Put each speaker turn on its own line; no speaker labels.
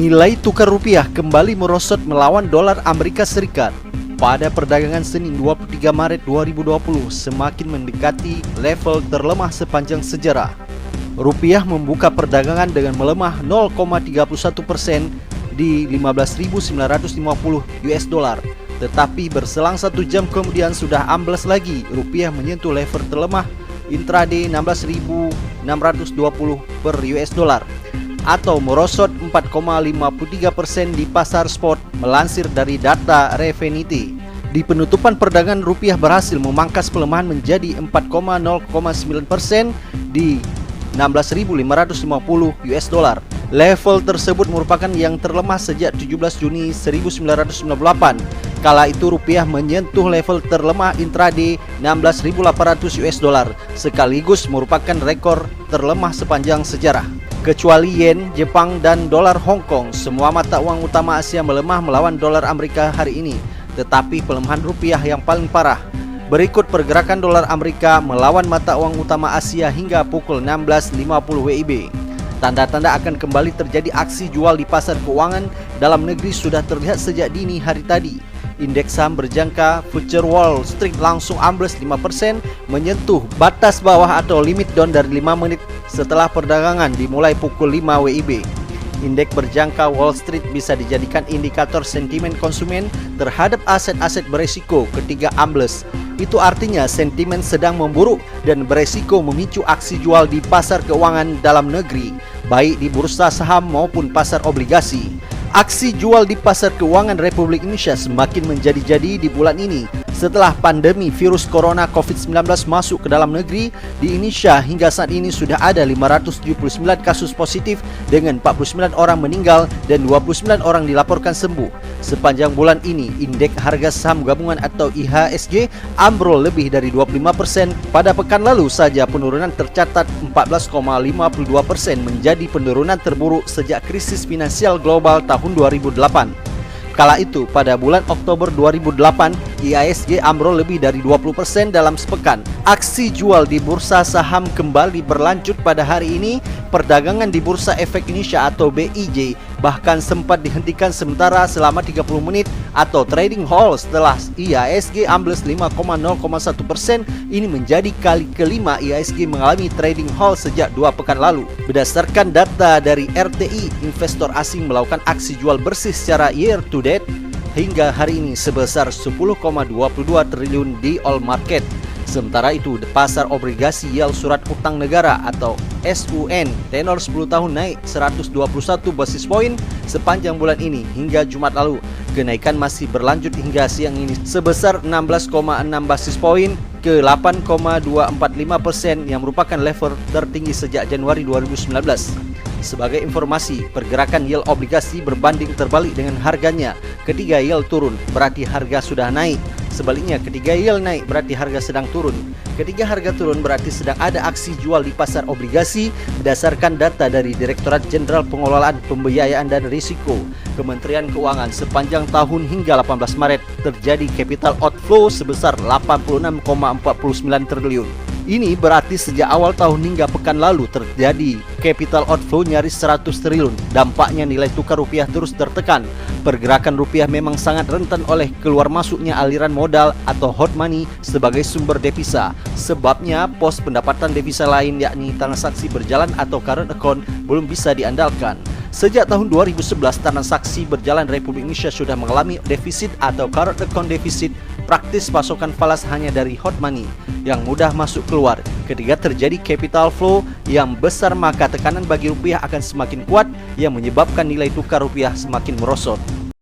Nilai tukar rupiah kembali merosot melawan dolar Amerika Serikat. Pada perdagangan Senin 23 Maret 2020 semakin mendekati level terlemah sepanjang sejarah. Rupiah membuka perdagangan dengan melemah 0,31% di 15.950 US dollar. Tetapi berselang 1 jam kemudian sudah ambles lagi. Rupiah menyentuh level terlemah intraday 16.620 per US dollar atau merosot 4,53% di pasar spot melansir dari data Revenity. Di penutupan perdagangan rupiah berhasil memangkas pelemahan menjadi 4,09% di 16.550 US dollar. Level tersebut merupakan yang terlemah sejak 17 Juni 1998. Kala itu rupiah menyentuh level terlemah intraday 16.800 US dollar, sekaligus merupakan rekor terlemah sepanjang sejarah. Kecuali yen, Jepang, dan dolar Hong Kong, semua mata uang utama Asia melemah melawan dolar Amerika hari ini. Tetapi pelemahan rupiah yang paling parah. Berikut pergerakan dolar Amerika melawan mata uang utama Asia hingga pukul 16.50 WIB. Tanda-tanda akan kembali terjadi aksi jual di pasar keuangan dalam negeri sudah terlihat sejak dini hari tadi. Indeks saham berjangka future Wall Street langsung ambles 5%, menyentuh batas bawah atau limit down dari 5 menit setelah perdagangan dimulai pukul 5 WIB. Indeks berjangka Wall Street bisa dijadikan indikator sentimen konsumen terhadap aset-aset beresiko ketika ambles. Itu artinya sentimen sedang memburuk dan beresiko memicu aksi jual di pasar keuangan dalam negeri, baik di bursa saham maupun pasar obligasi. Aksi jual di pasar keuangan Republik Indonesia semakin menjadi-jadi di bulan ini setelah pandemi virus corona COVID-19 masuk ke dalam negeri. Di Indonesia hingga saat ini sudah ada 579 kasus positif dengan 49 orang meninggal dan 29 orang dilaporkan sembuh. Sepanjang bulan ini, indeks harga saham gabungan atau IHSG ambrol lebih dari 25%. Pada pekan lalu saja penurunan tercatat 14,52% menjadi penurunan terburuk sejak krisis finansial global tahun 2008. Kala itu, pada bulan Oktober 2008, IHSG ambrol lebih dari 20% dalam sepekan. Aksi jual di bursa saham kembali berlanjut pada hari ini. Perdagangan di Bursa Efek Indonesia atau BIJ bahkan sempat dihentikan sementara selama 30 menit atau trading halt setelah IHSG ambles 5,01%. Ini menjadi kali kelima IHSG mengalami trading halt sejak 2 pekan lalu. Berdasarkan data dari RTI, investor asing melakukan aksi jual bersih secara year to date hingga hari ini sebesar 10,22 triliun di all market. Sementara itu, pasar obligasi yield surat utang negara atau SUN tenor 10 tahun naik 121 basis poin sepanjang bulan ini hingga Jumat lalu. Kenaikan masih berlanjut hingga siang ini sebesar 16,6 basis poin ke 8,245% yang merupakan level tertinggi sejak Januari 2019. Sebagai informasi, pergerakan yield obligasi berbanding terbalik dengan harganya. Ketika yield turun, berarti harga sudah naik. Sebaliknya, ketika yield naik, berarti harga sedang turun. Ketika harga turun, berarti sedang ada aksi jual di pasar obligasi berdasarkan data dari Direktorat Jenderal Pengelolaan Pembiayaan dan Risiko Kementerian Keuangan. Sepanjang tahun hingga 18 Maret terjadi capital outflow sebesar 86,49 triliun. Ini berarti sejak awal tahun hingga pekan lalu terjadi capital outflow nyaris 100 triliun. Dampaknya nilai tukar rupiah terus tertekan. Pergerakan rupiah memang sangat rentan oleh keluar masuknya aliran modal atau hot money sebagai sumber devisa. Sebabnya pos pendapatan devisa lain yakni transaksi berjalan atau current account belum bisa diandalkan. Sejak tahun 2011, transaksi berjalan Republik Indonesia sudah mengalami defisit atau current account defisit. Praktis pasokan falas hanya dari hot money yang mudah masuk keluar. Ketika terjadi capital flow yang besar, maka tekanan bagi rupiah akan semakin kuat yang menyebabkan nilai tukar rupiah semakin merosot.